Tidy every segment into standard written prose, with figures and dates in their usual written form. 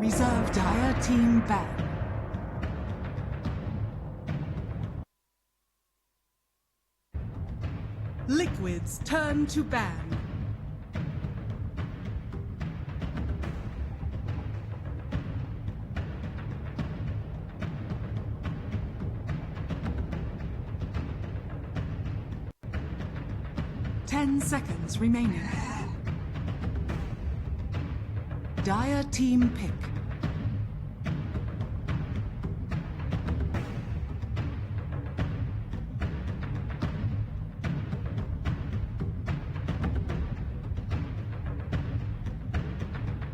Reserve Dire Team ban. Liquid's turn to ban. Seconds remaining. Dire Team pick.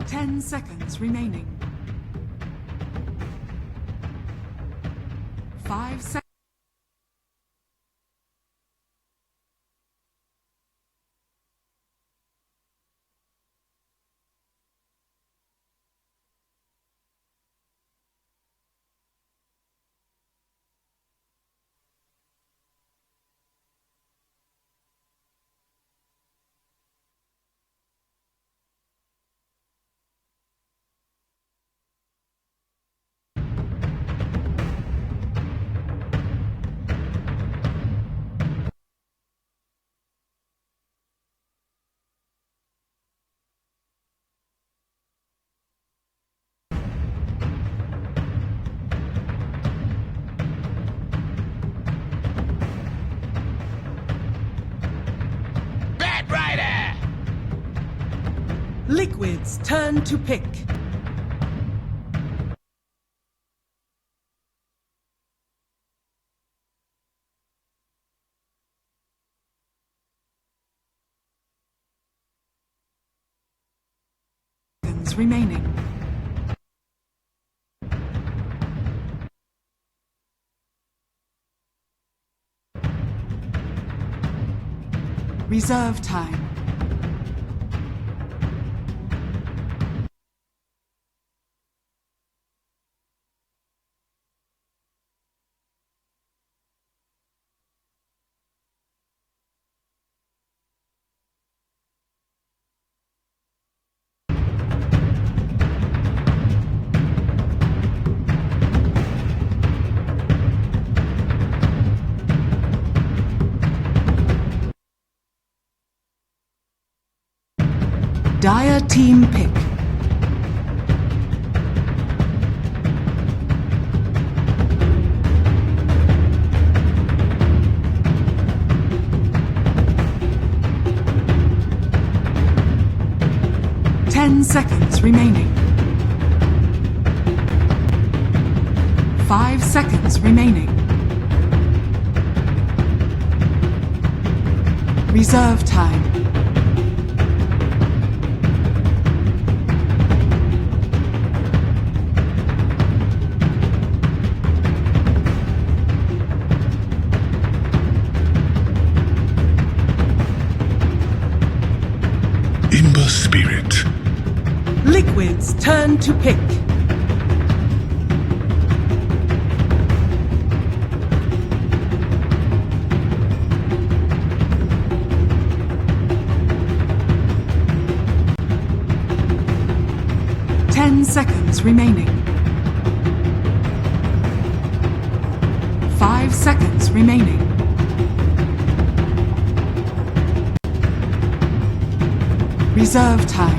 Ten seconds remaining. 5 seconds. Liquid's turn to pick. Seconds remaining. Reserve time. Dire Team pick. Ten seconds remaining. 5 seconds remaining. Reserve time. Spirit. Liquid's turn to pick. Ten seconds remaining. 5 seconds remaining. Reserve time.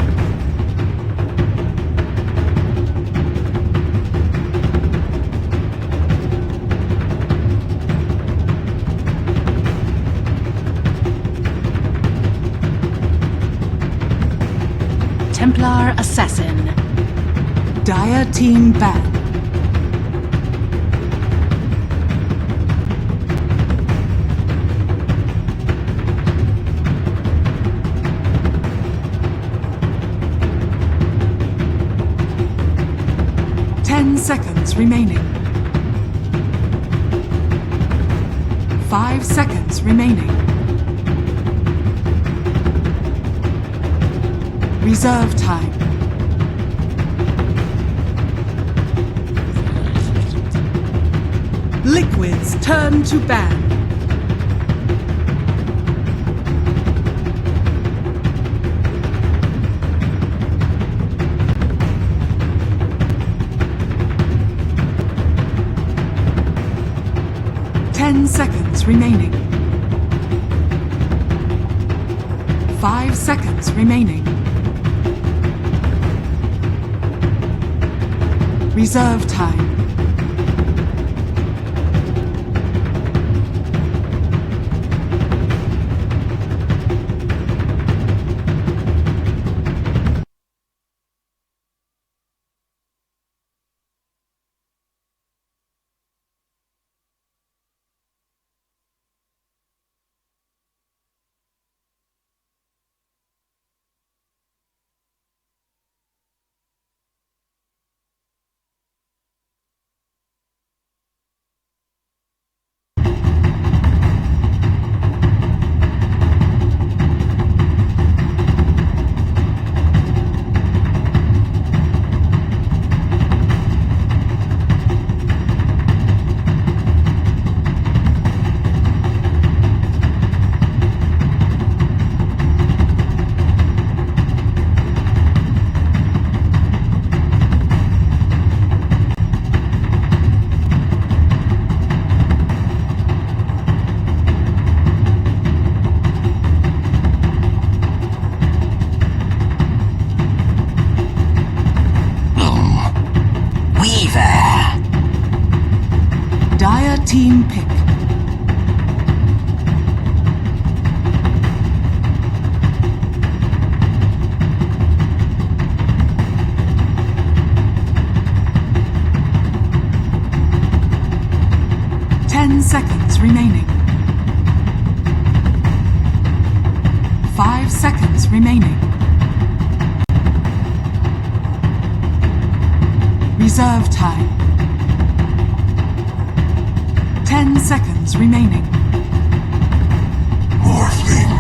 Templar Assassin. Dire Team ban. Seconds remaining. 5 seconds remaining. Reserve time. Liquid's turn to ban. seconds remaining. 5 seconds remaining. Reserve time. Dire team pick. Seconds remaining. 5 seconds remaining. Reserve time. 10 seconds remaining. Morphling.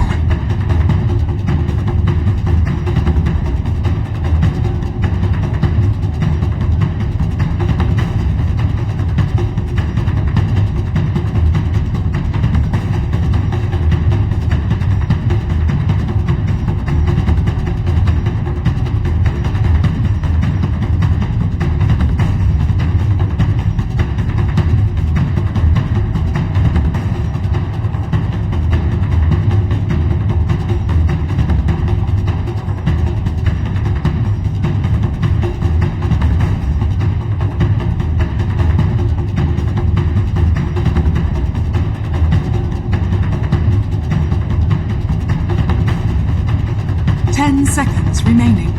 10 seconds remaining.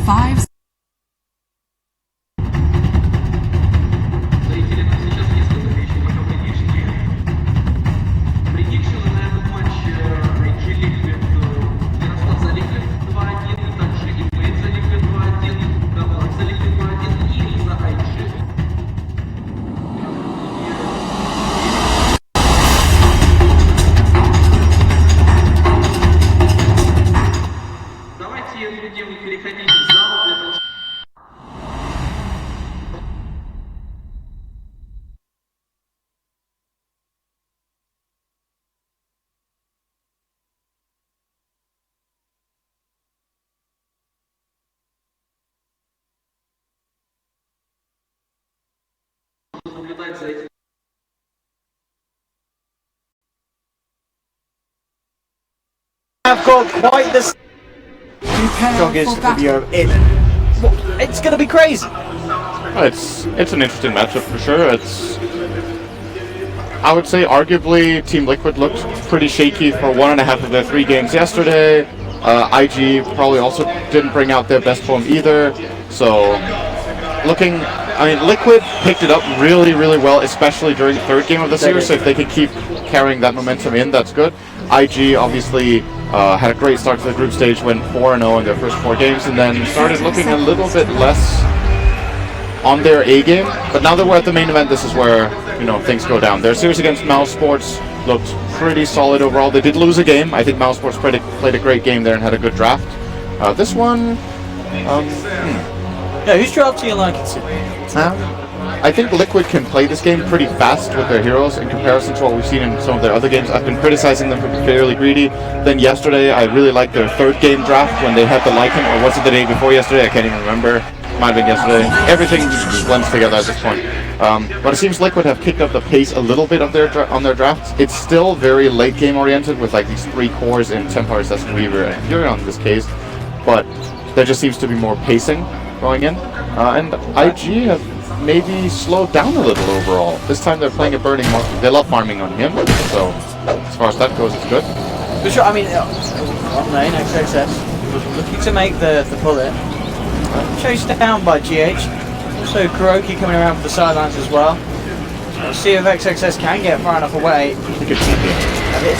5. I've got quite the Prepare for battle. It's going to be crazy. It's an interesting matchup for sure. I would say arguably Team Liquid looked pretty shaky for 1.5 of their 3 games yesterday. IG probably also didn't bring out their best form either. So Liquid picked it up really, really well, especially during the 3rd game of the series. So if they can keep carrying that momentum in, that's good. IG obviously had a great start to the group stage, went 4-0 in their first 4 games, and then started looking a little bit less on their A game. But now that we're at the main event, this is where things go down. Their series against Mouse Sports looked pretty solid overall. They did lose a game. I think Mouse Sports played a great game there and had a good draft. This one, Yeah, whose draft do you like it to? I think Liquid can play this game pretty fast with their heroes in comparison to what we've seen in some of their other games. I've been criticizing them for being fairly greedy. Then yesterday, I really liked their 3rd game draft when they had the Lycan, or was it the day before yesterday? I can't even remember. Might have been yesterday. Everything just blends together at this point. But it seems Liquid have kicked up the pace a little bit of on their drafts. It's still very late game oriented with like these 3 cores in Templar, Assassin, Weaver, and Furion in this case. But there just seems to be more pacing going in. And IG have maybe slowed down a little overall. This time they're playing a Burning Monkey. They love farming on him, so as far as that goes, it's good. For sure, I mean, on lane, XXS looking to make the bullet. Chased down by GH. Also, Kuroki coming around for the sidelines as well. Let's see if XXS can get far enough away.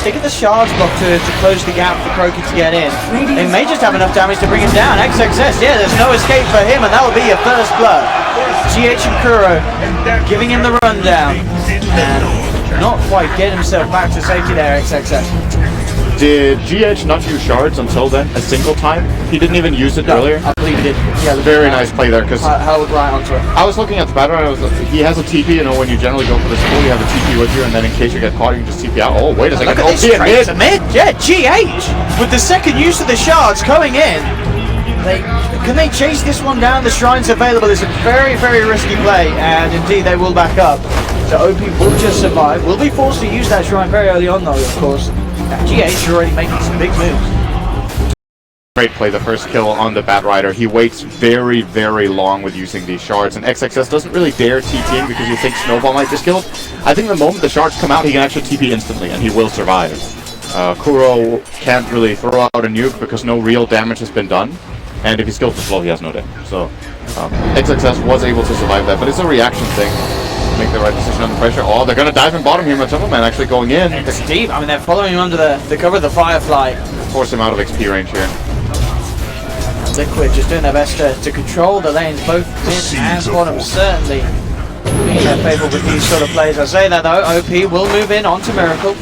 They get the shards block to close the gap for Kuroki to get in. They may just have enough damage to bring him down. XXS, yeah, there's no escape for him, and that will be your first blood. GH and Kuro giving him the rundown. And not quite get himself back to safety there, XXS. Did GH not use shards until then, a single time? He didn't even use it earlier? I believe he did. Yeah, very nice play there, because held right onto it. I was looking at the battlefield, he has a TP, you know, when you generally go for this pool, you have a TP with you, and then in case you get caught, you can just TP out. Oh, wait a second. Look at this straight to mid. Yeah, GH with the second use of the shards coming in. Can they chase this one down? The shrine's available. It's a very, very risky play, and indeed they will back up. So OP will just survive. Will be forced to use that shrine very early on, though, of course. GH is already making some big moves. Great play, the first kill on the Bat Rider. He waits very, very long with using these shards, and XXS doesn't really dare TPing because he thinks Snowball might just kill him. I think the moment the shards come out, he can actually TP instantly, and he will survive. Kuro can't really throw out a nuke because no real damage has been done, and if he skills the slow, he has no damage. So XXS was able to survive that, but it's a reaction thing. Make the right decision under pressure. Oh, they're going to dive in bottom here. Gentleman actually going in. It's deep. I mean, they're following him under the cover of the Firefly. Force him out of XP range here. Liquid just doing their best to control the lanes, both mid and bottom. Certainly in their favour with these sort of plays. I say that though, OP will move in onto Miracle.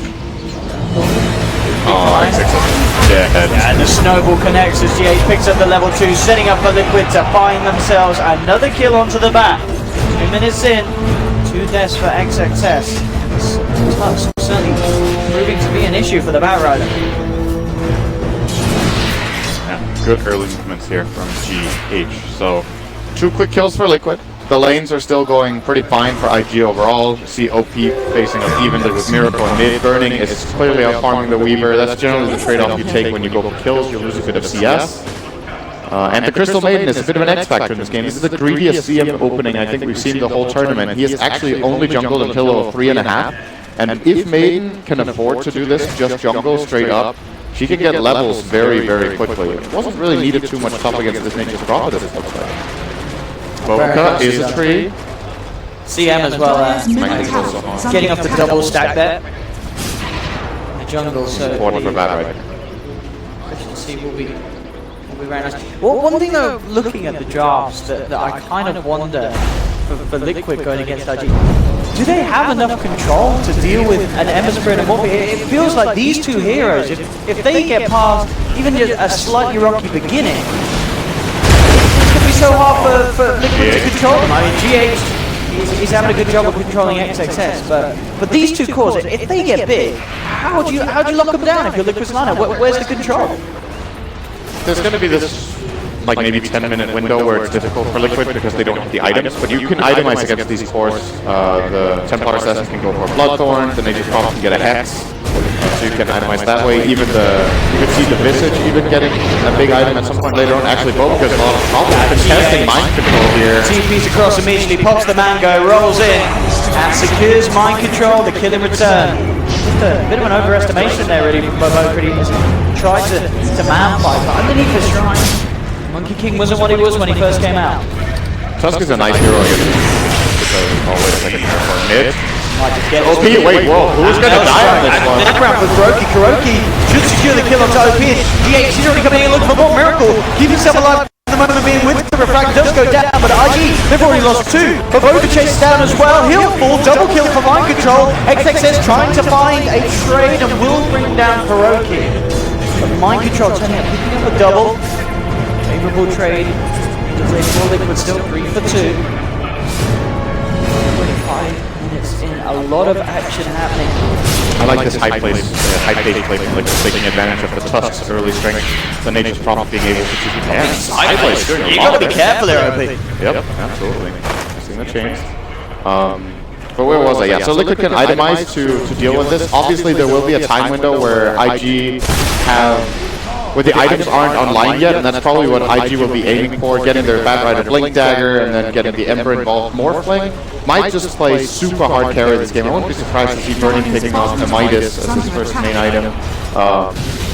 Yeah, and the snowball connects as GH picks up the level 2, setting up for Liquid to find themselves another kill onto the bat. 2 minutes in. 2 deaths for XXS. Tusk certainly proving to be an issue for the Batrider. Yeah, good early movements here from GH. So, 2 quick kills for Liquid. The lanes are still going pretty fine for IG overall. See OP facing up evenly with Miracle and mid. Burning is clearly out farming the Weaver. That's generally the trade-off you take when you go for kills. You lose a bit of CS. And the Crystal Maiden is a bit of an X-factor in this game. This is the greediest CM opening I think we've seen the whole tournament. He has actually only jungled until level 3.5. And if Maiden can afford to do this, just jungle straight up, she can get levels very, very quickly. It wasn't really needed too much top against this Nature's Prophet, it looks like. Boca is a tree. CM as well, getting off the double stack there. The jungle, so important for Batrider. Efficiency will be very nice. Well, one thing though, looking at the drafts that I kind of wonder for Liquid going against IG, do they have enough control to deal with an Ember Spirit and Morphe? It feels like these 2 heroes, if they get past even just a slightly rocky beginning, it's going to be so hard for Liquid to control them. I mean, GH, he's having a good job of controlling XXS, but these 2 cores, if they get big, how do you lock them down if you're Liquid's lineup? Where's the control? There's going to be this like maybe 10-minute window where it's difficult for Liquid because they don't have the items, but you can itemize against these cores. The Templar Assassin can go for Bloodthorn, the Nature's Prophet can get a Hex, so you can itemize that way. Even you can see the Visage even getting a big item at some point later on. Actually, both because a lot of problems contesting mind control here. TP's across immediately, pops the mango, rolls in, and secures mind control, the kill in return. Just a bit of an overestimation there really from Bobo. Tried to man fight, but underneath the shrine, Monkey King wasn't what he was when he first came out. Tusk is a nice hero against oh wait a second, for mid. Might just get OP, wait, whoa, who's gonna die on this one? Background for Kuroki. Kuroki should secure the kill onto OP. GH is already coming in looking for more Miracle. Keep himself alive at the moment of being with the refract does go down, but IG, they've already lost 2. Boboga chases down as well. He'll fall, double kill for mind control. XXS trying to find a trade and will bring down Kuroki. But mind control turning up, picking up a double. Favorable trade. For Liquid still 3 for 2. 25 minutes in, a lot of action happening. I like this high pace play from Liquid, taking advantage of the Tusk's early strength, the Nature's Prophet being able to choose high place. You gotta be careful there, OP. Yep, absolutely. Seeing the change. But where was I? Yeah, so Liquid can itemize to deal with this. Obviously, there will be a time window where IG where the items aren't online yet, and that's probably what IG will be aiming for, getting their Bat Rider Blink Dagger, and then getting the Ember involved. Morphling might just play super hard carry this game. I wouldn't be surprised to see Burning taking off the Midas as his first main item.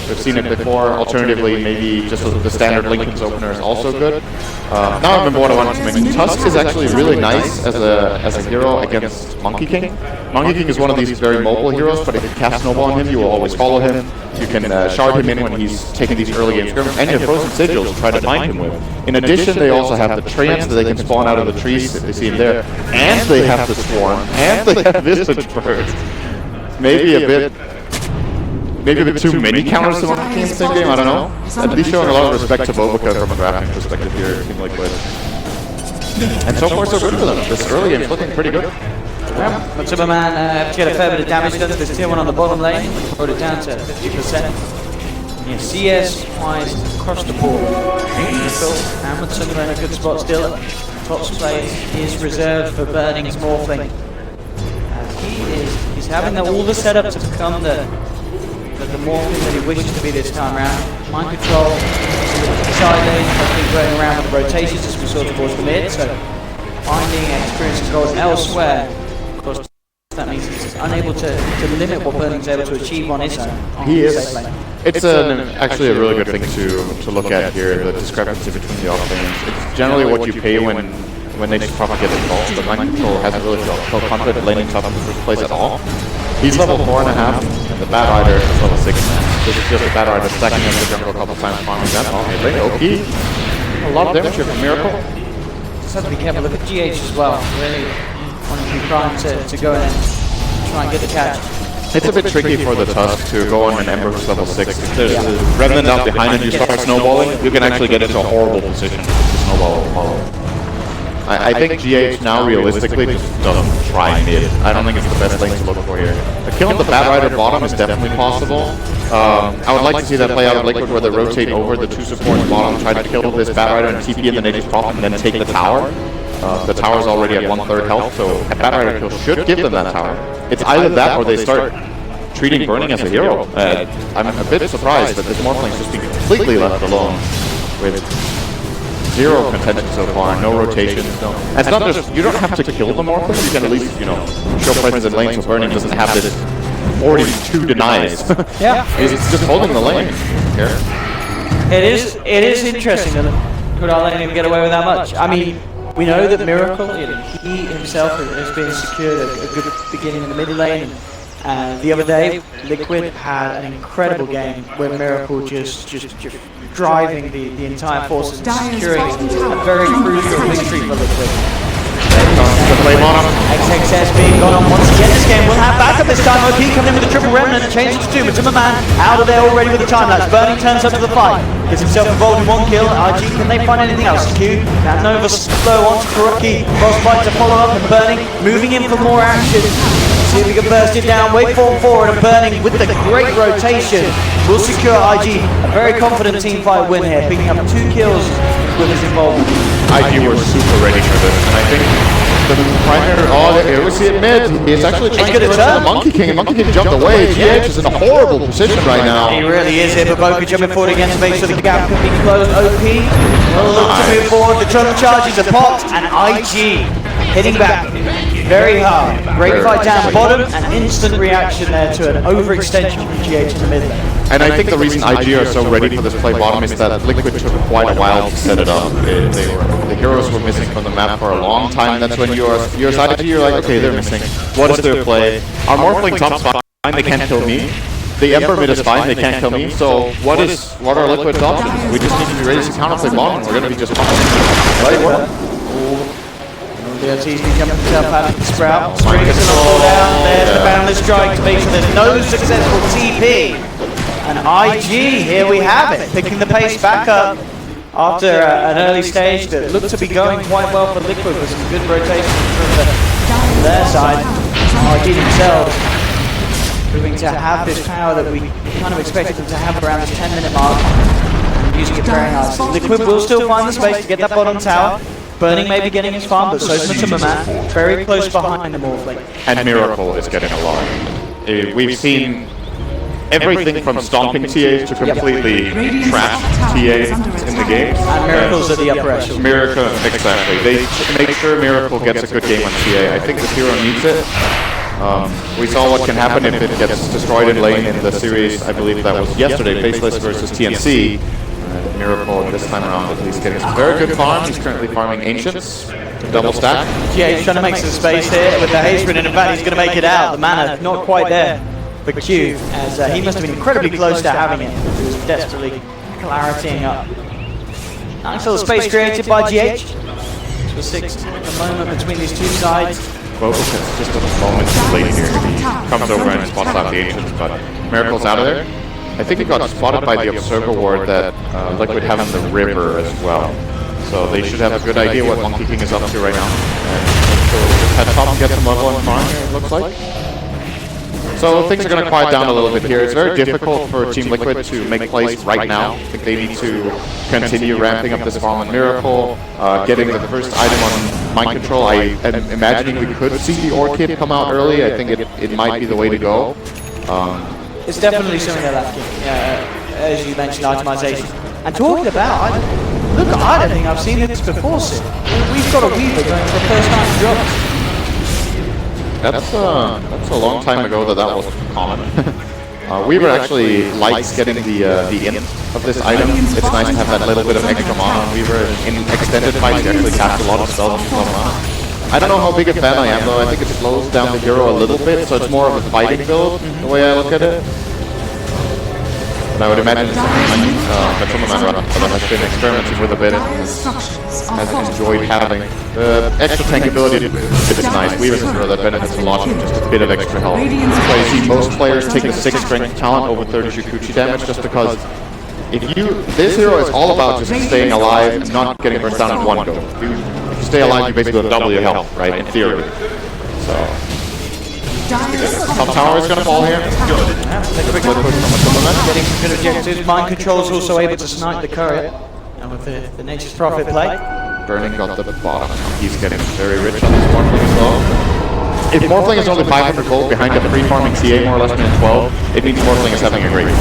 We've seen it before. Alternatively, maybe just the standard Linken's opener is also good. Now I remember what I wanted to mention. Tusk is actually really nice as a hero against Monkey King. Monkey King is one of these very mobile heroes, but if you cast Snowball on him, you will always follow him. You can shard him in when he's taking these early game skirmishes, and your Frozen Sigils to try to bind him with. In addition, they also have the Treants that they can spawn out of the trees if they see him there, and they have the Swarm, and they have Visage Burst. Maybe a bit too many counters to Monkey King in the same game, I don't know. At least showing a lot of respect to Bobica from a drafting perspective here, Team Liquid. And so far so good for them. This early game's looking pretty good. Yeah, but Superman get a fair bit of damage done to this tier 1 on the bottom lane, brought it down to 50%. Yeah, CS-wise across the board. And with Superman in a good spot still. Top space is reserved for Burning's Morphling. He's having all the setup to become the Morphling that he wishes to be this time around. Mind control, side lane has been going around with the rotations as we saw towards the mid, so finding experience and goals elsewhere. Of course, that means he's unable to limit what Burning's able to achieve on his own. He is. It's actually a really good thing to look at here, the discrepancy between the offlanes. It's generally what you pay when they just probably get involved, but Mind Control hasn't really felt confident laning top in the first place at all. He's level 4.5, and the Bat Rider is level 6. This is just a Bat Rider stacking up the jungle a couple times, farming that off. Lane OP. A lot of damage here from Miracle. Just have to be careful. Look at GH as well. Really want to be primed to go in and try and get the catch. It's a bit tricky for the Tusk to go on an Ember who's level 6. If there's a Remnant out behind and you start snowballing, you can actually get into a horrible position to snowball. I think GH now realistically just doesn't try mid. I don't think it's the best lane to look for here. The kill of the Bat Rider bottom is definitely possible. I would like to see that play out of Liquid where they rotate over the 2 supports bottom, try to kill this Bat Rider and TP in the native prop and then take the tower. The tower's already at 1/3 health, so a Bat Rider kill should give them that tower. It's either that or they start treating Burning as a hero. I'm a bit surprised that this Morphling's just being completely left alone with 0 contention so far, no rotations, no. And it's not just, you don't have to kill the Morphling, you can at least, show presence in lane so Burning doesn't have this 42 denies. Yeah. He's just holding the lane here. It is interesting that Liquid are letting him get away with that much. I mean, we know that Miracle, he himself has been secured a good beginning in the mid lane. And the other day, Liquid had an incredible game where Miracle just driving the entire forces and securing a very crucial victory for Liquid. XXS being gone on once again. This game will have backup this time. OP coming in with a triple remnant, changes to 2. Zimmerman out of there already with the time lapse. Burning turns up to the fight. Gets himself involved in 1 kill. IG, can they find anything else? Q, now Nova slow onto Kuroki. Frostbite to follow up and Burning moving in for more action. See if we can burst it down. Wait forward and Burning with the great rotation will secure IG. A very confident team fight win here, picking up 2 kills with his involvement. IG were super ready for this, and I think the primary, here we see it mid. He's actually trying to get the Monkey King, and Monkey King jumped away. GH is in a horrible position right now. He really is here, but Boca jumping forward again to make sure the gap can be closed. OP will look to move forward. The trunk charges are popped, and IG hitting back very hard. Great fight down bottom, and instant reaction there to an overextension from GH in the mid lane. And I think the reason IG are so ready for this play bottom is that Liquid took quite a while to set it up. The heroes were missing from the map for a long time. That's when you're side to you're like, okay, they're missing. What is their play? Our Morphling top's fine, they can't kill me. The Emperor mid is fine, they can't kill me. So what are Liquid's options? We just need to be ready to counterplay bottom. We're going to be just fine. DLT's been jumping himself out of the Sprout. Springs a fall down. There's the boundless strike to make sure there's no successful TP. And IG, here we have it, picking the pace back up after an early stage that looked to be going quite well for Liquid with some good rotation from their side. IG themselves proving to have this power that we kind of expected them to have around this 10-minute mark. And using it very nicely. Liquid will still find the space to get that bottom tower. Burning maybe getting his farm, but so's Matuma very close behind the Morphling. And Miracle is getting a lot. We've seen everything from stomping TAs to completely trash TAs in the game. And Miracle's at the upper echelon. Miracle, exactly. They make sure Miracle gets a good game on TA. I think this hero needs it. We saw what can happen if it gets destroyed in lane in the series, I believe that was yesterday, Faceless versus TNC. Miracle this time around at least getting some very good farm. He's currently farming Ancients, double stack. Yeah, he's trying to make some space here with the Hazerin, and in fact he's going to make it out. The mana not quite there for Q, as he must have been incredibly close to having it. He was desperately claritying up. Nice little space created by GH. So 6 at the moment between these two sides. Well, it's just a moment too late here. He comes over and spots out the Ancients, but Miracle's out of there. I think he got spotted by the Observer Ward that Liquid have in the river as well. So they should have a good idea what Monkey King is up to right now. And so head top and get some level on farm here, it looks like. So things are going to quiet down a little bit here. It's very difficult for Team Liquid to make plays right now. I think they need to continue ramping up this farm on Miracle, getting the first item on Mind Control. I am imagining we could see the Orchid come out early. I think it might be the way to go. It's definitely something they're lacking, as you mentioned, itemization. And talking about, I don't think I've seen this before, Sid. We've got a Weaver going for first time drops. That's a long time ago that was common. Weaver actually likes getting the int of this item. It's nice to have that little bit of extra mana on Weaver. In extended fights, you actually cast a lot of spells with low mana. I don't know how big a fan I am though. I think it slows down the hero a little bit, so it's more of a fighting build, the way I look at it. And I would imagine something like Matuma has been experimenting with a bit and has enjoyed having. The extra tank ability is nice. Weaver's a hero that benefits a lot from just a bit of extra health. So you see most players take the 6 strength talent over 30 Shukuchi damage just because this hero is all about just staying alive and not getting burst down in one go. If you stay alive, you basically double your health, right, in theory. So, top tower is going to fall here. Quick look from Matuma, getting some good objectives. Mind Control is also able to snipe the courier. And with the Nature's Prophet play. Burning got the bottom. He's getting very rich on this Morphling as well. If Morphling is only 500 gold behind a free farming TA more or less than 12, it means Morphling is having a great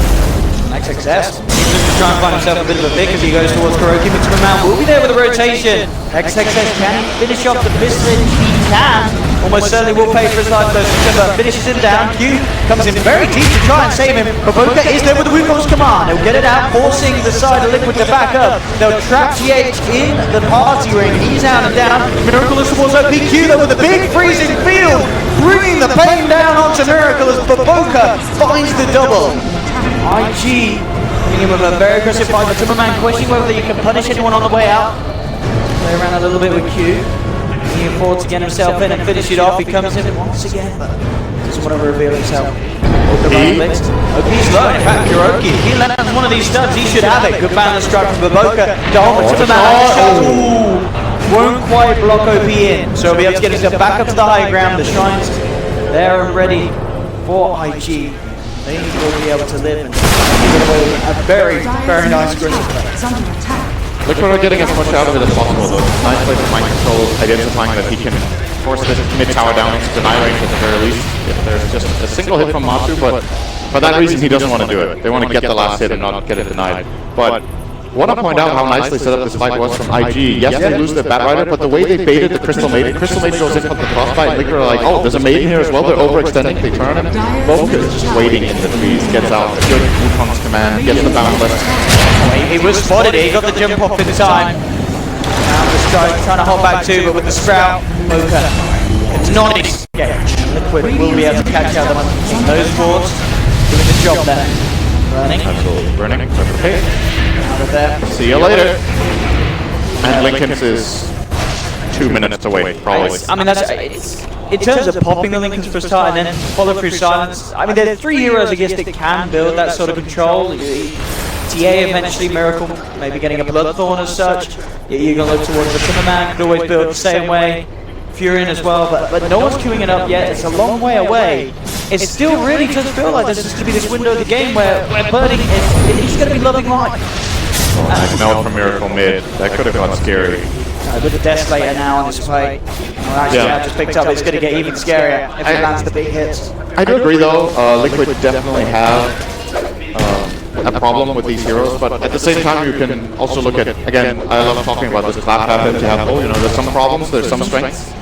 XXS, just to try and find himself a bit of a pick as he goes towards Kuroki. Matuma will be there with a rotation. XXS can finish off the Blizzard. He can. Almost certainly will pay for his life though. But finishes him down. Q comes in very deep to try and save him. Baboka is there with the Wukong's command. He'll get it out, forcing the side of Liquid to back up. They'll trap GH in the party ring. He's out and down. Miracle is towards OPQ though with a big freezing field, bringing the pain down onto Miracle as Baboka finds the double. IG hitting him with a very aggressive fight. Matuma questioning whether you can punish anyone on the way out. Play around a little bit with Q. He can afford to get himself in and finish it off. He comes in once again, but doesn't want to reveal himself. OP's low, in fact, Kuroki. If he lands one of these studs, he should have it. Good balance strike from Baboka. Won't quite block OP in, so he'll be able to get himself back up to the high ground. The shrines there and ready for IG. They will be able to live and give away a very, very nice aggressive play. Liquid are getting as much out of it as possible though. Nice play from Mind Control, identifying that he can force this mid tower down into deny range at the very least. If there's just a single hit from Matsu, but for that reason he doesn't want to do it. They want to get the last hit and not get it denied. But I want to point out how nicely set up this fight was from IG. Yes, they lose their Batrider, but the way they baited the Crystal Maiden goes in from the crossbite, Liquid are like, oh, there's a Maiden here as well, they're overextending, they turn him. Boca is just waiting in the trees, gets out, good Wukong's command, gets the boundless. He was spotted, he got the jump off in time. Now just trying to hold back too, but with the Sprout, Boca, it's not escape. Liquid will be able to catch out those boards, doing the job there. Burning. Absolutely burning. Okay. Out of there. See you later. And Lincoln's is 2 minutes away, probably. I mean, it's in terms of popping the Lincolns for a start and then follow through silence. I mean, there are 3 heroes, I guess, that can build that sort of control. TA eventually, Miracle, maybe getting a Bloodthorn as such. You're going to look towards the Timmerman, could always build the same way. Furion as well, but no one's queuing it up yet. It's a long way away. It still really does feel like there's just going to be this window of the game where Burning is going to be loving life. Nice melt from Miracle mid. That could have got scary. With the Desolator now on display. Well, actually, I just picked up. It's going to get even scarier if it lands the big hits. I do agree, though. Liquid definitely have a problem with these heroes, but at the same time, you can also look at, again, I love talking about this clap happen to have, you know, there's some problems, there's some strengths.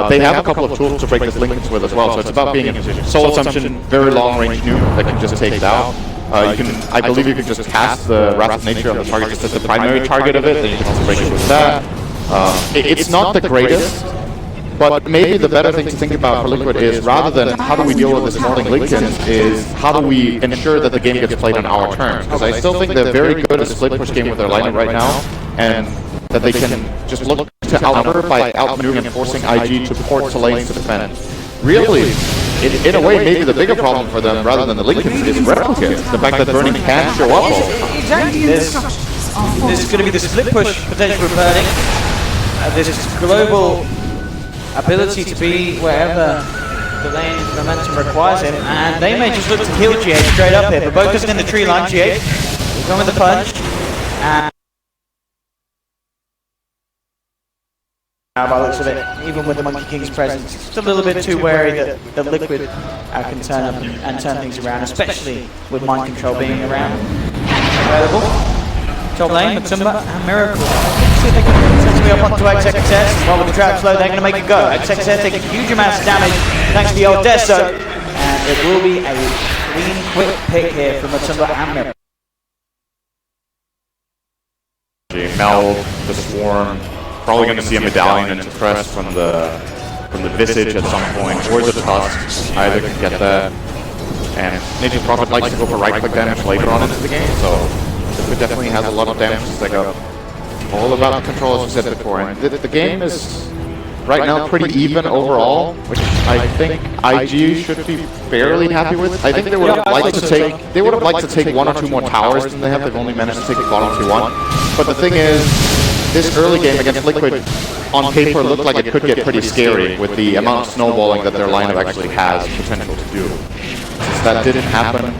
They have a couple of tools to break this linkage with as well, so it's about being in position. Soul Assumption, very long range nuke that can just take it out. I believe you can just cast the Wrath of Nature on the target just as the primary target of it, then you can also break it with that. It's not the greatest, but maybe the better thing to think about for Liquid is, rather than how do we deal with this morning Linkins, is how do we ensure that the game gets played on our terms. Because I still think they're very good at a split push game with their lineup right now, and that they can just look to outnumber by outmaneuvering and forcing IG to port to lanes to defend. Really, in a way, maybe the bigger problem for them, rather than the Linkins, is replicates. The fact that Burning can show up. Exactly. This is going to be the split push potential for Burning. This global ability to be wherever the lane momentum requires him, and they may just look to kill GH straight up here, but Boca's in the tree line. GH will come with the punch, and now by the looks of it, even with the Monkey King's presence, just a little bit too wary that Liquid can turn up and turn things around, especially with Mind Control being around. Available. Top lane, Matumba and Miracle. See if they can potentially up onto XXS. Well, with the trap slow, they're going to make it go. XXS taking huge amounts of damage thanks to the old Deso. And it will be a clean, quick pick here from Matumba and Miracle. Meld, the Swarm, probably going to see a medallion into crest from the Visage at some point, or the Tusk. Either can get that. And Nature's Prophet likes to go for right-click damage later on into the game, so it definitely has a lot of damage to stack up. All about the control, as we said before, and the game is right now pretty even overall, which I think IG should be fairly happy with. I think they would have liked to take one or two more towers than they have. They've only managed to take the bottom 2-1. But the thing is, this early game against Liquid on paper looked like it could get pretty scary with the amount of snowballing that their lineup actually has potential to do. Since that didn't happen,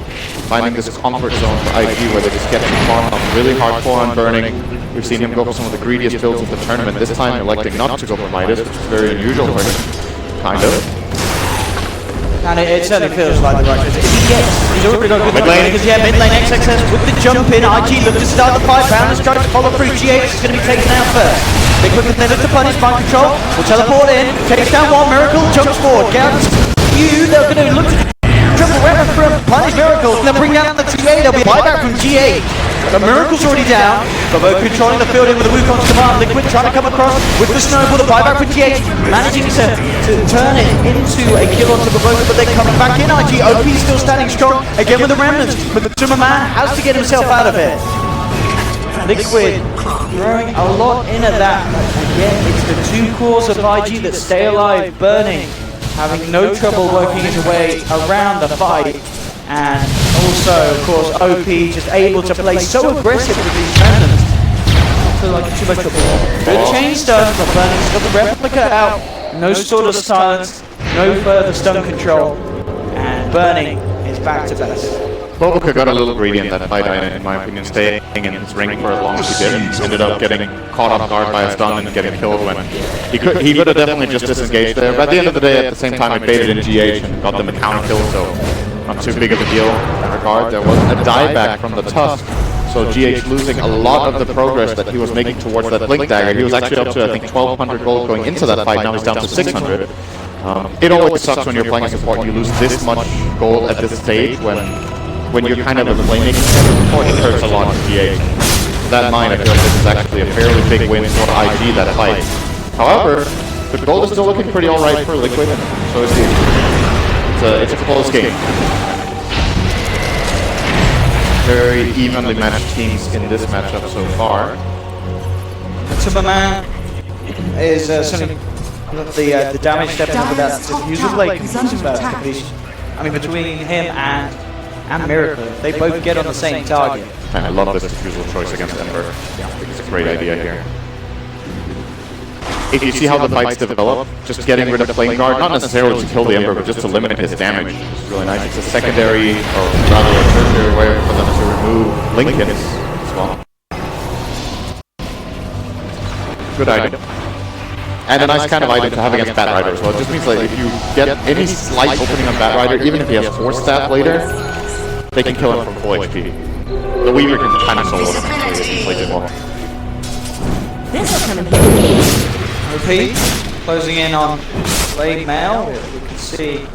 finding this comfort zone for IG where they just get to farm up really hardcore on Burning. We've seen him go for some of the greediest builds of the tournament, this time electing not to go for Midas, which is very unusual for him, kind of. And it certainly feels like the right choice. He's already got a good mid lane, because mid lane XXS with the jump in. IG look to start the 5 pounders, trying to follow through. GH is going to be taken out first. Liquid can then look to punish. Mind Control will teleport in, takes down one. Miracle jumps forward. Gav's you, they're going to look to triple weapon from Punish Miracle. They'll bring down the TA, there'll be a buyback from GH. But Miracle's already down. But both controlling the field in with the Wukong's command. Liquid trying to come across with the snowball. The buyback from GH, managing to turn it into a kill onto the Boca, but they're coming back in. IG OP still standing strong again with the remnants. But the Tumor Man has to get himself out of it. Liquid throwing a lot in at that. Again, it's the 2 cores of IG that stay alive. Burning, having no trouble working his way around the fight. And also, of course, OP just able to play so aggressive with these remnants. I feel like too much trouble. Good chain stun, but Burning's got the replica out. No sort of silence, no further stun control. And Burning is back to base. Boca got a little greedy in that fight, in my opinion, staying in his ring for as long as he did. Ended up getting caught off guard by a stun and getting killed when he could have definitely just disengaged there. But at the end of the day, at the same time, he baited in GH and got them a counter kill, so not too big of a deal in that regard. There was a dieback from the Tusk, so GH losing a lot of the progress that he was making towards that Blink Dagger. He was actually up to, I think, 1,200 gold going into that fight. Now he's down to 600. It always sucks when you're playing a support and you lose this much gold at this stage when you're kind of a playmaking support. It hurts a lot for GH. With that in mind, I feel like this is actually a fairly big win for IG, that fight. However, the gold is still looking pretty alright for Liquid, so is the it's a close game. Very evenly matched teams in this matchup so far. Superman is certainly the damage stepping up with that diffuser blade. I mean, between him and Miracle, they both get on the same target. I love this diffusal choice against Ember. I think it's a great idea here. If you see how the fights develop, just getting rid of Flame Guard, not necessarily to kill the Ember, but just to limit his damage. It's really nice. It's a secondary, or rather a tertiary way for them to remove Linkins as well. good item. And a nice kind of item to have against Bat Rider as well. It just means that if you get any slight opening on Bat Rider, even if he has Force Staff later, they can kill him from full HP. The Weaver can kind of solo him if he plays it well. OP closing in on late mail. We can see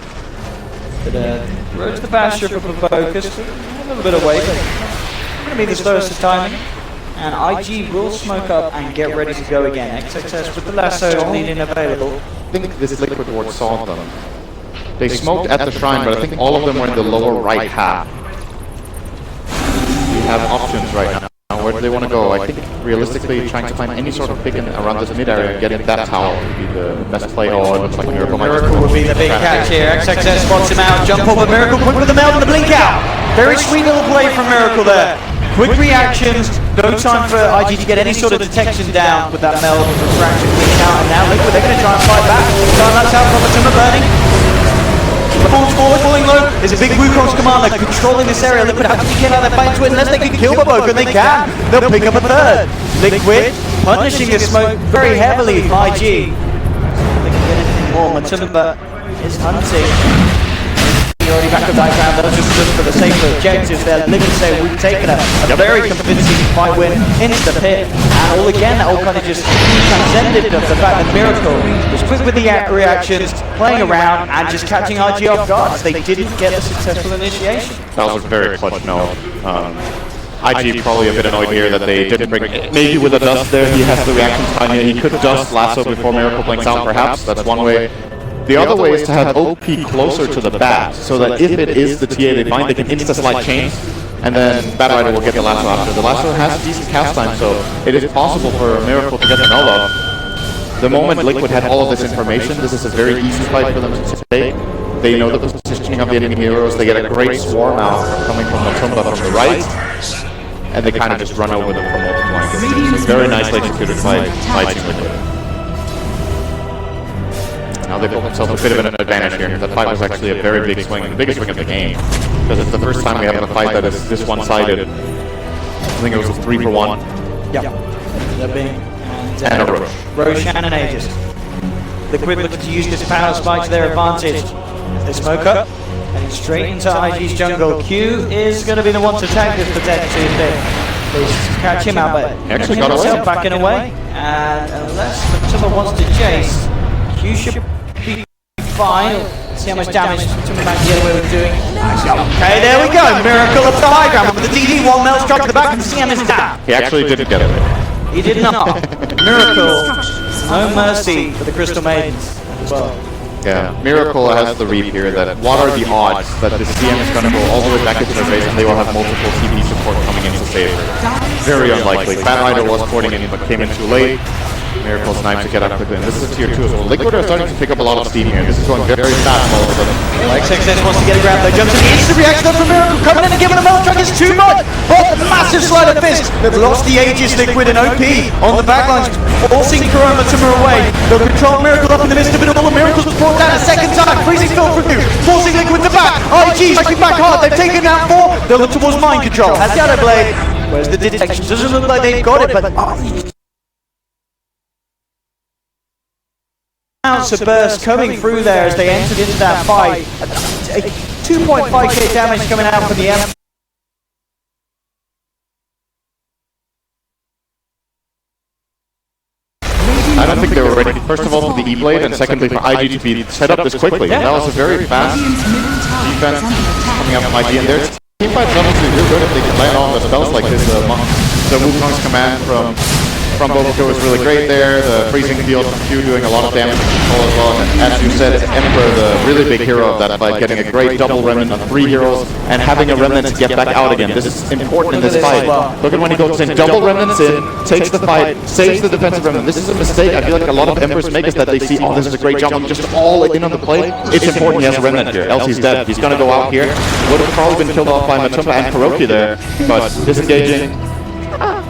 that Road to the Pasture for focus. A little bit away, but going to be the slowest of timing. And IG will smoke up and get ready to go again. XXS with the lasso leading available. I think this Liquid Ward saw them. They smoked at the shrine, but I think all of them were in the lower right half. We have options right now. Where do they want to go? I think realistically trying to find any sort of pick around this mid area and getting that tower would be the best play. Oh, it looks like Miracle might would be the big catch here. XXS spots him out. Jump over Miracle, quick with the meld and the blink out. Very sweet little play from Miracle there. Quick reactions, no time for IG to get any sort of detection down with that meld and refraction blink out. And now Liquid, they're going to try and fight back. That's out from the timber burning. Falls forward, falling low. There's a big Wukong's commander controlling this area. Liquid have to get out of their fight to it unless they can kill Babok, and they can. They'll pick up a third. Liquid punishing the smoke very heavily. IG. They can get anything more. Matumba is hunting. Already back of that ground, those just for the sake of objectives there. Liquid say we've taken a very convincing fight win into the pit, and all again that all kind of just transcended of the fact that Miracle was quick with the reactions, playing around and just catching IG off guard as they didn't get the successful initiation. That was a very clutch no. IG probably a bit annoyed here that they didn't bring, maybe with the dust there he has the reaction time here. He could dust lasso before Miracle blinks out perhaps, that's one way. The other way is to have OP closer to the bat, so that if it is the TA they find, they can insta-slide chains, and then Bat Rider will get the lasso after. The lasso has decent cast time, so it is possible for a Miracle to get the null off. The moment Liquid had all of this information, this is a very easy fight for them to take. They know the positioning of the enemy heroes, they get a great swarm out coming from Matumba from the right, and they kind of just run over them from multiple angles. So very nicely executed fight by Team Liquid. Now they built themselves a bit of an advantage here. That fight was actually a very big swing, the biggest swing of the game. Because it's the first time we have a fight that is this one-sided. I think it was a 3-for-1. Yeah. And a Roche. Roshan and Aegis. Liquid looking to use this power spike to their advantage. They smoke up, and straight into IG's jungle. Q is going to be the one to tag this potentially if they catch him out, but he actually got away. Backing away. And unless someone wants to chase, Q should be fine. See how much damage Matumba might get away with doing. Okay, there we go. Miracle up the high ground with the DD1 melt strike to the back and CM is down. He actually didn't get away. He did not. Miracle. No mercy for the Crystal Maidens as well. Yeah, Miracle has the read here that what are the odds that the CM is going to go all the way back into their base and they will have multiple TP support coming in to save her. Very unlikely. Bat Rider was porting in but came in too late. Miracle's nice to get up quickly, and this is tier 2 as well. Liquid are starting to pick up a lot of steam here. This is going very fast all of a sudden. XXS wants to get a grab though, jumps in the instant reaction up from Miracle, coming in and giving a melt truck is too much! Oh, massive slide of fist! They've lost the Aegis, Liquid and OP on the backlines, forcing Kurama to move away. They'll control Miracle up in the midst of it all, and Miracle's brought down a second time, freezing fill from you, forcing Liquid to back. IG striking back hard, they've taken down 4, they'll look towards mind control. Has Shadow Blade, where's the detection? Doesn't look like they've got it, but ounce of burst coming through there as they entered into that fight. 2.5k damage coming out from the M. I don't think they were ready, first of all, for the E-Blade, and secondly for IG to be set up this quickly. Yeah. That was a very fast defense coming up from IG, and their team fights obviously real good if they can land on the spells like this. The Wukong's command from Boboco is really great there. The freezing field from Q doing a lot of damage to control as well. And as you said, Emperor, the really big hero of that fight, getting a great double remnant on 3 heroes and having a remnant to get back out again. This is important in this fight. Look at when he goes in, double remnants in, takes the fight, saves the defensive remnant. This is a mistake I feel like a lot of Emperors make, is that they see, oh, this is a great jump, just all in on the play. It's important he has a remnant here, else he's dead. He's going to go out here. Would have probably been killed off by Matumba and Kuroki there, but disengaging.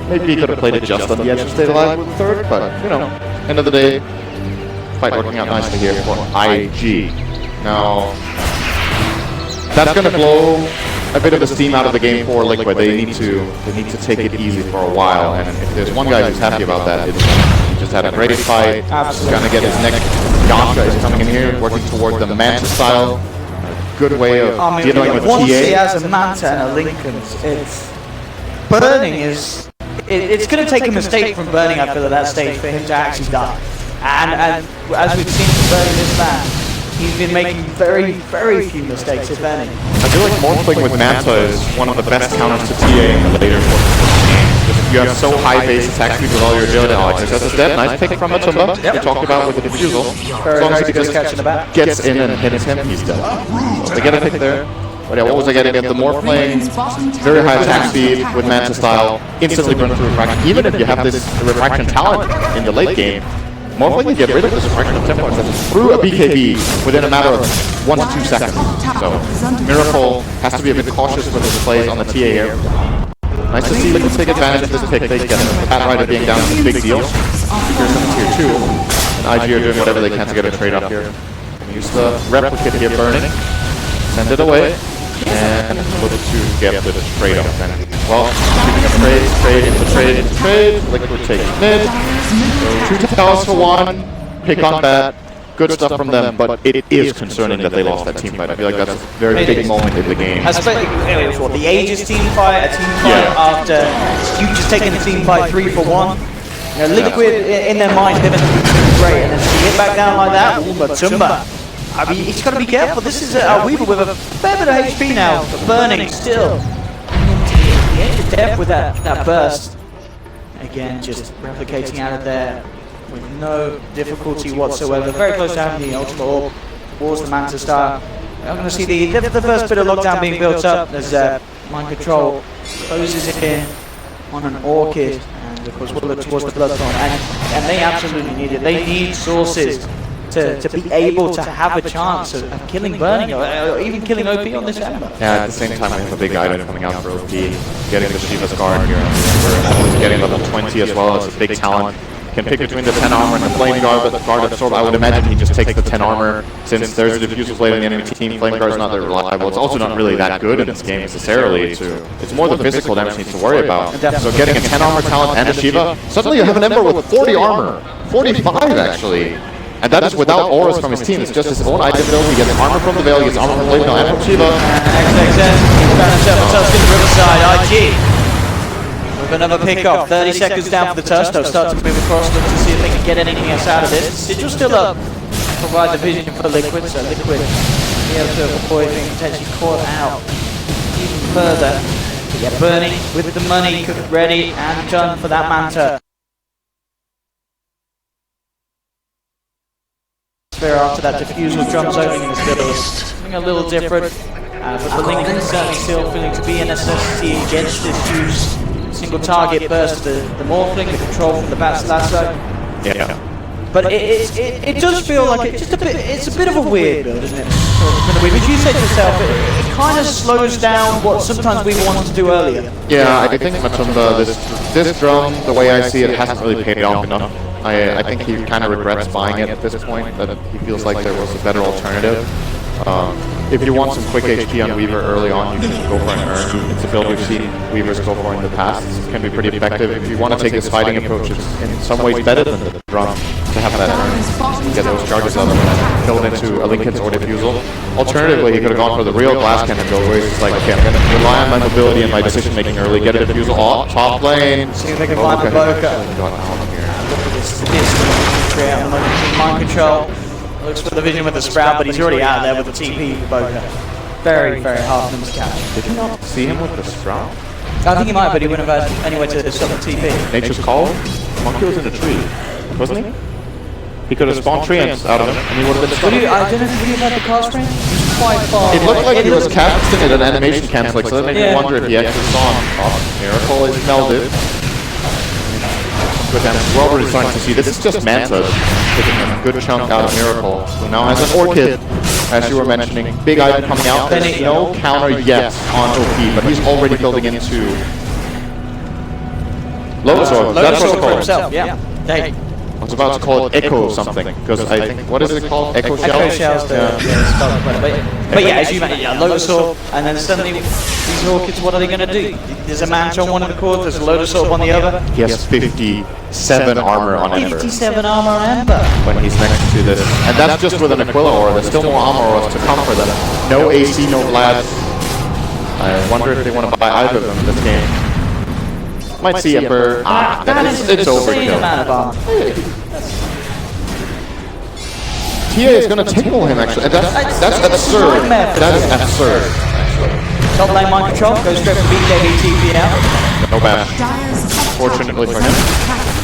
Maybe he could have played it just on the edge to stay alive with the third, but, you know, end of the day, fight working out nicely here for IG. Now, that's going to blow a bit of the steam out of the game for Liquid. They need to take it easy for a while, and if there's one guy who's happy about that, it's just had a great fight. He's gonna get his next. Yasha is coming in here, working toward the Manta style. A good way of dealing with once TA. he has a Manta and a Lincoln's, it's burning is. It's going to take a mistake from burning, I feel, at that stage for him to actually die. And as we've seen from burning this man, he's been making very, very few mistakes, if any. I feel like Morphling with Manta is one of the best counters to TA in the later portions of the game. If you have so high base attack speed with all your agility, Alex is dead. Nice pick from Matumba. We talked about with the defusal. As long as he just gets in and hits him, he's dead. So they get a pick there. But yeah, what was I getting at? The Morphling, very high attack speed with Manta style, instantly burn through Refraction. Even if you have this Refraction talent in the late game, Morphling can get rid of this Refraction of Templar through a BKB within a matter of 1 to 2 seconds. So Miracle has to be a bit cautious with his plays on the TA here. Nice to see Liquid take advantage of this pick. They get the Pat Rider being down is a big deal. Here's some tier 2. And IG are doing whatever they can to get a trade up here. Use the replicate here burning. Send it away. And look to get the trade up then. Well, keeping a trade. Liquid takes mid. So 2 towers for 1. Pick on that. Good stuff from them, but it is concerning that they lost that team fight. I feel like that's a very big moment in the game. Especially the Aegis team fight, a team fight after you just taking the team fight 3 for 1. You know, Liquid in their mind, they're great, and then to get back down like that, Matumba. I mean, he's got to be careful. This is a Weaver with a fair bit of HP now, but burning still. The edge of death with that burst. Again, just replicating out of there with no difficulty whatsoever. Very close to having the ultimate orb towards the Manta style. I'm going to see the first bit of lockdown being built up. There's mind control closes in on an Orchid, and of course we'll look towards the Bloodthorn. And they absolutely need it. They need sources to be able to have a chance of killing Burning or even killing OP on this Ember. Yeah, at the same time we have a big item coming out for OP, getting the Shiva's Guard here. We're getting level 20 as well as a big talent. Can pick between the 10 armor and the Flame Guard, but the Guard Absorb, I would imagine he just takes the 10 armor. Since there's a Diffusal Blade in the enemy team, Flame Guard is not that reliable. It's also not really that good in this game necessarily. It's more the physical damage he needs to worry about. So getting a 10 armor talent and a Shiva, suddenly you have an Ember with 40 armor. 45 actually. And that is without auras from his team. It's just his own item build. He gets armor from the Veil, he gets armor from Blade Mail and from Shiva. XXS, he's found himself a Tusk in the Riverside. IG with another pick-off. 30 seconds down for the Tusk. They'll start to move across, look to see if they can get anything else out of this. Sigil still up. Provide the vision for Liquid, so Liquid be able to avoid being potentially caught out even further. But yeah, Burning with the money ready and done for that Manta. After that diffusal drums opening in this build, something a little different, but the Lincoln certainly still feeling to be a necessity against this huge single target burst, the Morphling, the control from the Bat's Lasso. Yeah. But it does feel like it's a bit of a weird build, isn't it? But you said yourself, it kind of slows down what sometimes we wanted to do earlier. Yeah, I think Matumba, this drum, the way I see it, hasn't really paid off enough. I think he kind of regrets buying it at this point, that he feels like there was a better alternative. If you want some quick HP on Weaver early on, you can go for an Urn. It's a build we've seen Weavers go for in the past. It can be pretty effective. If you want to take this fighting approach, it's in some ways better than the drum to have that Urn. Get those charges up and build into a Lincoln's or Diffusal. Alternatively, he could have gone for the real Glass Cannon build, where he's just like, okay, I'm going to rely on my mobility and my decision making early, get a Diffusal off, top lane. See if they can find the Boca. Mind control. Looks for the vision with the Sprout, but he's already out there with the TP Boca. Very, very hard for him to catch. Did you not see him with the Sprout? I think he might, but he wouldn't have had anywhere to stop the TP. Nature's Call? Monkey was in a tree, wasn't he? He could have spawned treants out of him, and he would have been stuck. I don't know if he had the cast range. Quite far. It looked like he was casting it an animation cancel, so that made me wonder if he actually saw him. Oh, Miracle is melded. Good damage. We're already starting to see this is just Manta taking a good chunk out of Miracle, who now has an Orchid, as you were mentioning. Big item coming out. There's no counter yet on OP, but he's already building into Lotus Orb. That's what it's called. Yeah. I was about to call it Echo something, because I think, what is it called? Echo Shell? Echo Shell's the start of it. But yeah, as you mentioned, Lotus Orb, and then suddenly these Orchids, what are they going to do? There's a Manta on one of the cores, there's a Lotus Orb on the other. He has 57 armor on Ember 57 armor on Ember. when he's next to this. And that's just with an Aquila Aura. There's still more armor auras to come for them. No AC, no Vlad. I wonder if they want to buy either of them in this game. Might see Ember. That is it's an insane overkill. amount of armor. TA is going to tickle him, actually. That's absurd. That is absurd. Top lane mind control, goes straight from BKB TP out. No bad. Dire's top Fortunately tower for is him. under attack.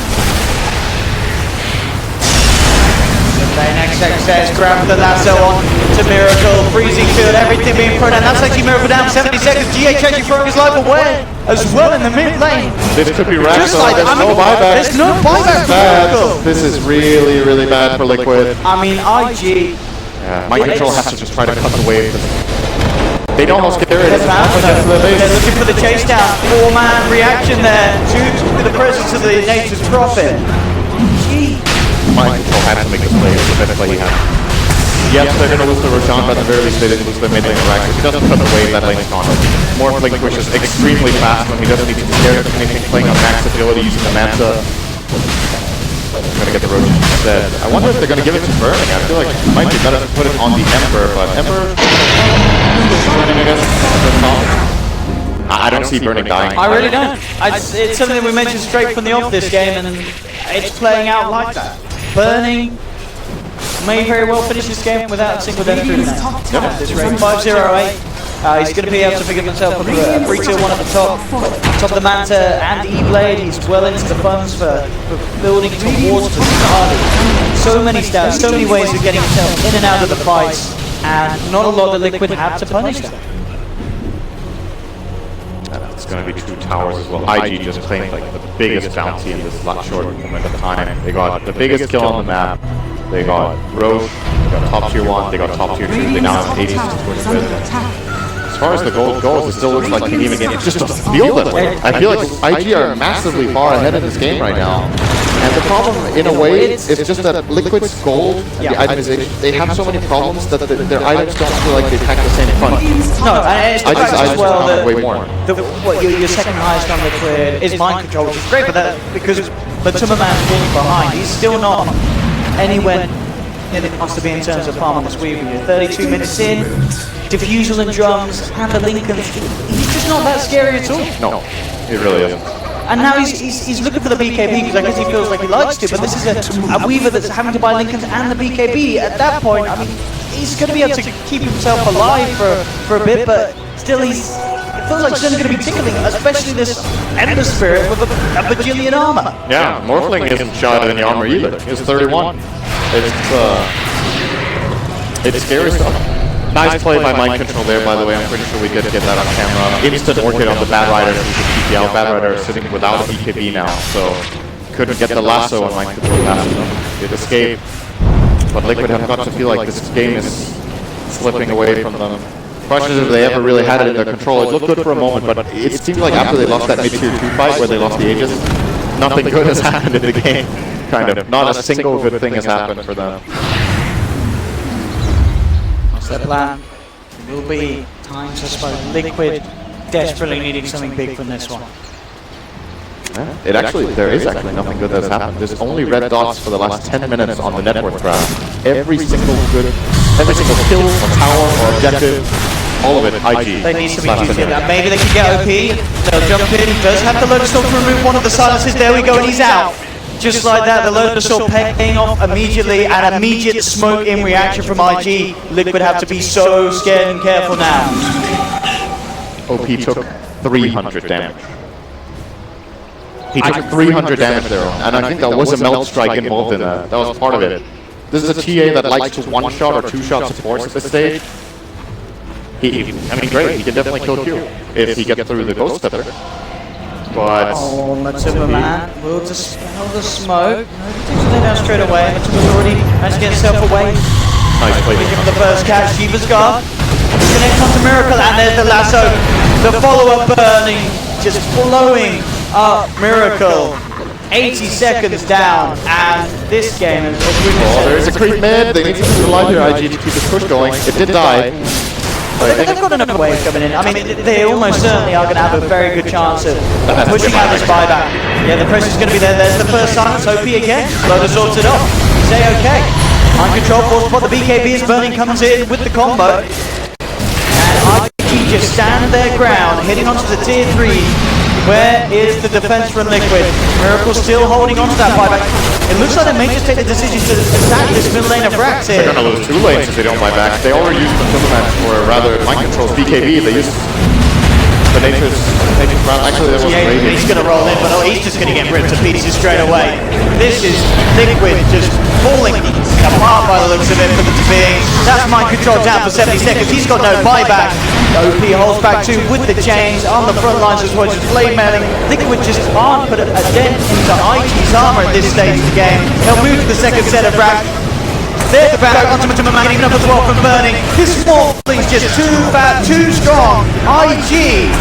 Next says grab the lasso on to Miracle, freezing field, everything being thrown down. That's actually Miracle down 70 seconds. GH actually throwing his life away as well in the mid lane. This could be Raxo. Just like, There's no buyback. There's no buyback for Miracle. This is really, really bad for Liquid. I mean, IG. Yeah, Mind Control has to just try to cut the wave. They don't almost get it. They're looking for the chase down. 4-man reaction there to the presence of the Nature's Prophet. Mind Control had to make this play. It was the best play he had. Yes, they're going to lose the Roshan, but at the very least they didn't lose the mid lane interaction. If he doesn't cut the wave, that lane is gone. Morphling Push is extremely fast when he doesn't need to be scared of anything, playing on max agility using the Manta. I'm going to get the Roshan instead. I wonder if they're going to give it to Burning. I feel like it might be better to put it on the Emperor, but Emperor... Burning, I guess. I don't see Burning dying. I really don't. It's something we mentioned straight from the off this game, and it's playing out like that. Burning may very well finish this game without a single death through Radiant's top tower this is rate. under 508. He's going to be able to forgive himself from a 3-2-1 at the top of the Manta and E-Blade. He's well into the funds for building towards the start. So many stats, so many ways of getting himself in and out of the fights, and not a lot that Liquid have to punish them. It's going to be 2 towers as well. IG just claimed like the biggest bounty in this short moment of time. They got the biggest kill on the map. They got Roche, they got top tier 1, they got top tier 2, they now have 80 to win. As far as the gold goes, it still looks like Kiev again. It just doesn't feel that way. I feel like IG are massively far ahead in this game right now. And the problem, in a way, is just that Liquid's gold and the itemization, they have so many problems that their items don't feel like they pack the same fun. No, and it's the fact as well that way more. Your second highest on Liquid is Mind Control, which is great, but that because Matuma Man's falling behind, he's still not anywhere near the cost to be in terms of farm on the sweep. You're 32 minutes in, Diffusal and Drums, and the Lincolns, he's just not that scary at all. No, it really isn't. And now he's looking for the BKB because I guess he feels like he likes to, but this is a Weaver that's having to buy Lincolns and the BKB. At that point, I mean, he's going to be able to keep himself alive for a bit, but still it feels like he's only going to be tickling, especially this Ender Spirit with a bajillion armor. Yeah, Morphling isn't shot in the armor either. He's 31. It's scary stuff. Nice play by Mind Control there, by the way. I'm pretty sure we did get that on camera. Instant Orchid on the Bad Rider. Bad Rider is sitting without a BKB now, so couldn't get the lasso on Mind Control fast enough. It escaped, but Liquid have got to feel like this game is slipping away from them. Question is if they ever really had it in their control. It looked good for a moment, but it seemed like after they lost that mid-tier 2 fight where they lost the Aegis, nothing good has happened in the game. Kind of. Not a single good thing has happened for them. The plan will be time to spike. Liquid desperately needing something big from this one. Yeah, there is actually nothing good that's happened. There's only red dots for the last 10 minutes on the network graph. Every single kill or tower or objective, all of it, IG. They need to be juicy. Maybe they can get OP. They'll jump in. He does have the Lotus Orb to remove one of the silences. There we go, and he's out. Just like that, the Lotus Orb paying off immediately, and immediate smoke in reaction from IG. Liquid have to be so scared and careful now. OP took 300 damage. He took 300 damage there, and I think that was a melt strike involved in that. That was part of it. This is a TA that likes to one-shot or two-shot supports at this stage. I mean, great, he can definitely kill Q if he gets through the Ghost Stepper. But Matuma Man will dispel the smoke. No down straight away. Matuma's already managed to get himself away. nice play. Looking for the first catch. Shiva's guard. Connect onto Miracle, and there's the lasso. The follow-up burning, just blowing up Miracle. 80 seconds down, and this game is... Oh, there's a creep mid. They need something to light here, IG, to keep this push going. It did die. They've got enough waves coming in. I mean, they almost certainly are going to have a very good chance of pushing out this buyback. Yeah, the pressure's going to be there. There's the first silence. OP again. Loader sorts it off. Say okay. Mind control force spot. The BKB is burning, comes in with the combo. And IG just stand their ground, heading onto the tier 3. Where is the defense from Liquid? Miracle still holding onto that buyback. It looks like they may just take the decision to attack this middle lane of Rax here. They're going to lose 2 lanes if they don't buy back. They already used the filter match, or rather, mind controls BKB. They used the nature's round. Actually, there was Radiant. He's going to roll in, but he's just going to get ripped to pieces straight away. This is Liquid just falling apart by the looks of it for the being. That's mind control down for 70 seconds. He's got no buyback. OP holds back too with the chains on the front lines as well, just flame mailing. Liquid just can't put a dent into IG's armor at this stage of the game. He'll move to the second set of Rack. There's the back onto man, even up as well from burning. This small thing's just too fat, too strong. IG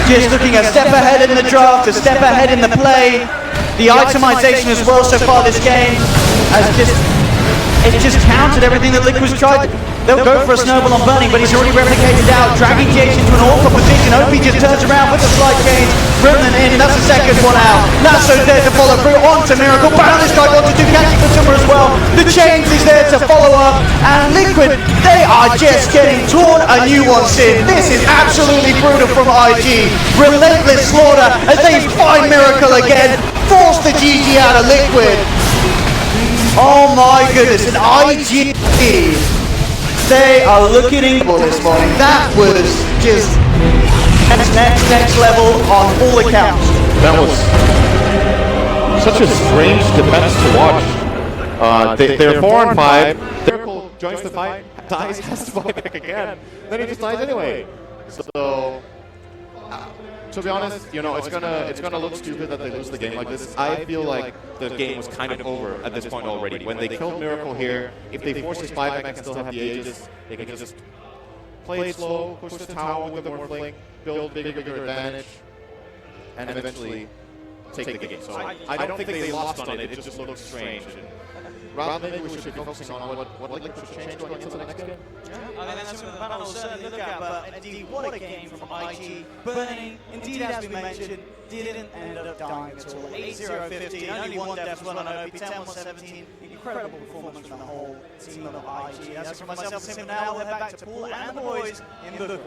just looking a step ahead in the draft, a step ahead in the play. The itemization as well so far this game has just countered everything that Liquid's tried. They'll go for a snowball on burning, but he's already replicated out, dragging GH into an awful position. OP just turns around with the flight change. Brimlin in, that's the second one out. Nasso's there to follow through onto Miracle. Bang, this guy wants to do catching for Tumor as well. The chains is there to follow up, and Liquid, they are just getting torn a new one, Sid. This is absolutely brutal from IG. Relentless slaughter as they find Miracle again. Force the GG out of Liquid. Oh my goodness, and IG, they are looking incredible this morning. That was just next level on all accounts. That was such a strange defense to watch. They're 4 and 5. Miracle joins the fight, dies, has to buy back again. Then he just dies anyway. So, to be honest, you know, it's gonna look stupid that they lose the game like this. I feel like the game was kind of over at this point already. When they killed Miracle here, if they force his buyback and still have the Aegis, they can just play it slow, push the tower with the Morphling, build bigger advantage, and eventually take the game. So I don't think they lost on it. It just looked strange. Rather, maybe we should be focusing on what Liquid should change going into the next game. Yeah, I think that's something the panel will certainly look at, but indeed, what a game from IG. Burning, indeed, as we mentioned, didn't end up dying at all. 8-0-15, only one death as well on OP, 10-1-17. Incredible performance from the whole team of IG. That's it from myself and Tim. Now we'll head back to Paul and the boys in Bucharest.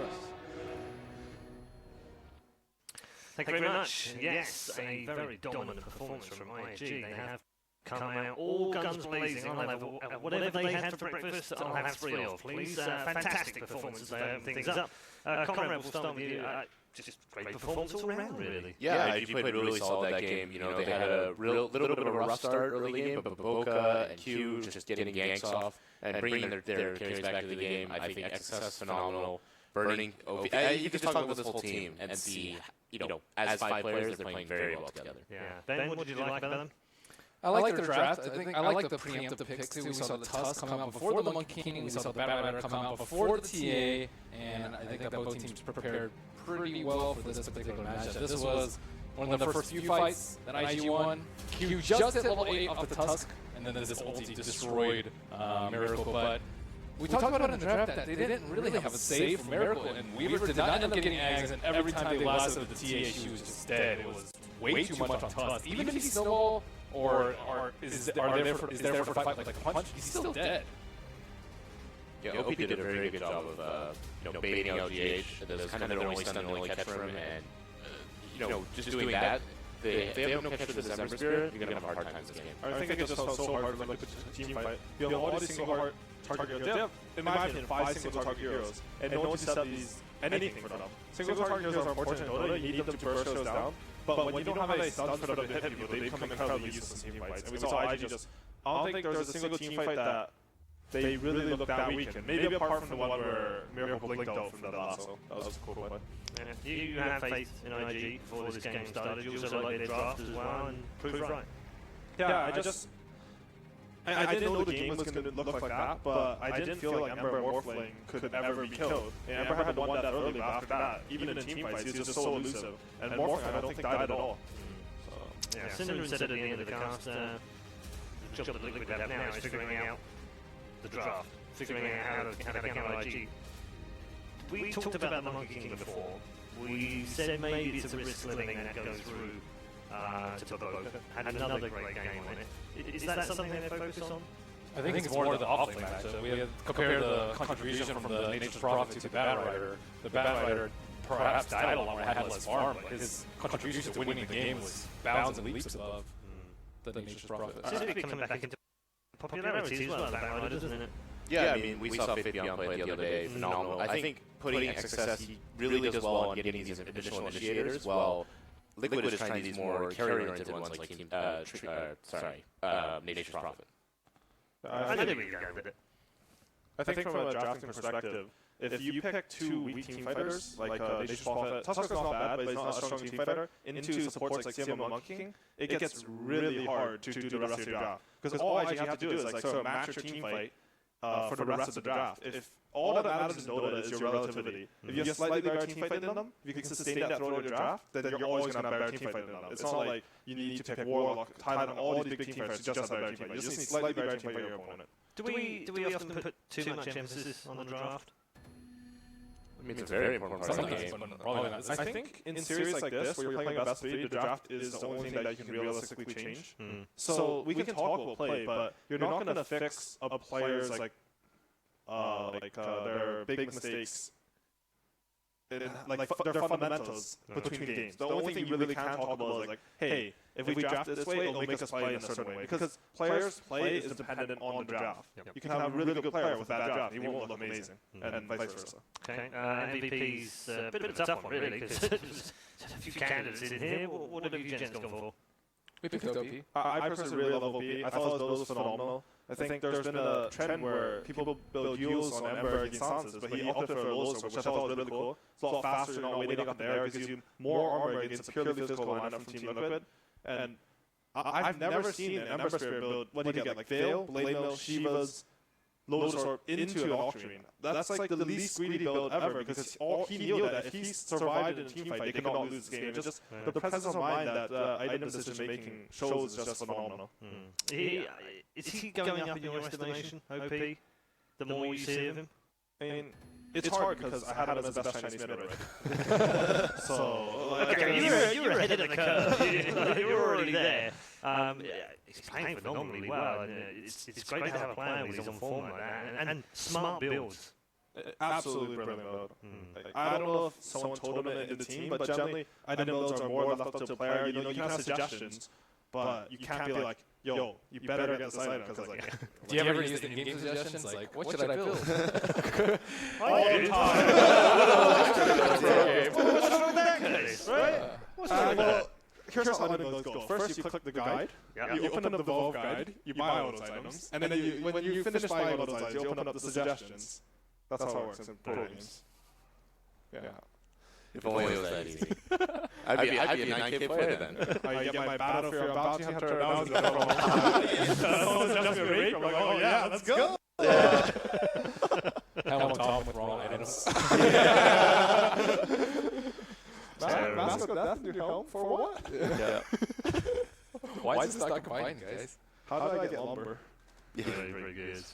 Thank you very much. Yes, a very dominant performance from IG. They have come out all guns blazing. I'll have whatever they had for breakfast, I'll have 3 of, please. Fantastic performances, they open things up. Conrad, we'll start with you. Just great performance all around, really. Yeah, IG played really solid that game. You know, they had a little bit of a rough start early game, but Boca and Q just getting ganks off and bringing their carries back to the game. I think XS phenomenal. Burning, you can just talk about this whole team and see, you know, as 5 players, they're playing very well together. Yeah. Ben, what did you like about them? I like their draft. I think I like the preemptive picks too. We saw the Tusk come out before the Monkey King. We saw the Batrider come out before the TA, and I think that both teams prepared pretty well for this particular matchup. This was one of the first few fights that IG won. Q just hit level 8 off the Tusk, and then this ulti destroyed Miracle. But we talked about it in the draft that they didn't really have a save for Miracle, and Weaver did not end up getting Ags, and every time they lasted the TA, she was just dead. It was way too much on Tusk. Even if he snowball or is there for fight like a punch, he's still dead. Yeah, OP did a very good job of baiting out GH. That was kind of their only stun and only catch for him, and just doing that. If they have no catch for the December Spirit, you're gonna have a hard time this game. I think it just felt so hard when Liquid team fight. You know, all these single target heroes. They have, in my opinion, 5 single target heroes, and no one set these anything for them. Single target heroes are important in Dota. You need them to burst those down. But when you don't have a stun for them to hit people, they become incredibly useless in team fights. And we saw IG just. I don't think there was a single team fight that they really looked that weakened. Maybe apart from the one where Miracle blinked out from the lasso. That was a cool play. Yeah. You had faith in IG before this game started. You also liked their draft as well and proved right. Yeah, I didn't know the game was going to look like that, but I didn't feel like Ember Morphling could ever be killed. And Ember had won that early, but after that, even in team fights, he was just so elusive. And Morphling, I don't think died at all. Yeah, Cinder said at the end of the cast, the job that Liquid have now is figuring out the draft, figuring out how to counter IG. We talked about the Monkey Kingdom before. We said maybe it's a risk letting that go through to Boca. Had another great game on it. Is that something they focus on? I think it's more the off-lane matchup. We have compared the contribution from the Nature's Prophet to the Bad Rider. The Bad Rider perhaps died a lot more, had less farm, but his contribution to winning the game was bounds and leaps above the Nature's Prophet. Seems to be coming back into popularity as well, the Bad Rider, doesn't it? Yeah, I mean, we saw Faith Beyond play the other day. Phenomenal. I think putting XSS, he really does well on getting these additional initiators, while Liquid is trying these more carry-oriented ones like Nature's Prophet. I think we can go with it. I think from a drafting perspective, if you pick two weak team fighters, like Nature's Prophet, Tuska's not bad, but he's not a strong team fighter, into supports like CMO and Monkey King, it gets really hard to do the rest of your draft. Because all IG have to do is like sort of match your team fight for the rest of the draft. If all that matters in Dota is your relativity, if you have slightly better team fight than them, if you can sustain that throughout your draft, then you're always going to have a better team fight than them. It's not like you need to pick Warlock, Titan, all these big team fights to just have a better team fight. You just need slightly better team fight than your opponent. Do we often put too much emphasis on the draft? I mean, it's a very important part of the game. I think in series like this, where you're playing a best of 3, the draft is the only thing that you can realistically change. So we can talk about play, but you're not going to fix a player's their big mistakes, their fundamentals between games. The only thing you really can talk about is like, hey, if we draft this way, it'll make us play in a certain way. Because players' play is dependent on the draft. You can have a really good player with bad draft, he won't look amazing, and vice versa. Okay, MVP's a bit of a tough one, really, because there's a few candidates in here. What have you gents gone for? We picked OP. I personally really love OP. I thought his build was phenomenal. I think there's been a trend where people build Yules on Ember against Sansa's, but he opted for a low sword, which I thought was really cool. It's a lot faster, you're not waiting up in the air, it gives you more armor against a purely physical lineup from Team Liquid. And I've never seen an Ember Spirit build, what do you get, like Veil, Blade Mill, Shivas, Lotus Orb into an Octarine. That's like the least greedy build ever, because he knew that if he survived in a team fight, they could not lose this game. It's just the presence of mind that item decision making shows is just phenomenal. Is he going up in your estimation, OP? The more you see of him? I mean, it's hard because I had him as the best Chinese mid, right? So, you're ahead of the curve. You're already there. He's playing phenomenally well. And it's great to have a player when he's on form like that. And smart builds. Absolutely brilliant build. I don't know if someone told him it in the team, but generally, item builds are more left up to the player. You can have suggestions, but you can't be like, yo, you better get this item, because like... Do you ever use the in-game suggestions? Like, what should I build? All the time! What's wrong with that case, right? What's wrong with that? Here's how item builds go. First, you click the guide, you open up the Valve guide, you buy all those items, and then when you finish buying all those items, you open up the suggestions. That's how it works in pro games. Yeah. If only it was that easy. I'd be a 9K player then. I get my Battlefield Bounty Hunter announcement from oh yeah, let's go! Helm Tom with wrong items. Mascot death in your helm? For what? Yeah. Why is this not combined, guys? How did I get lumber? Very good.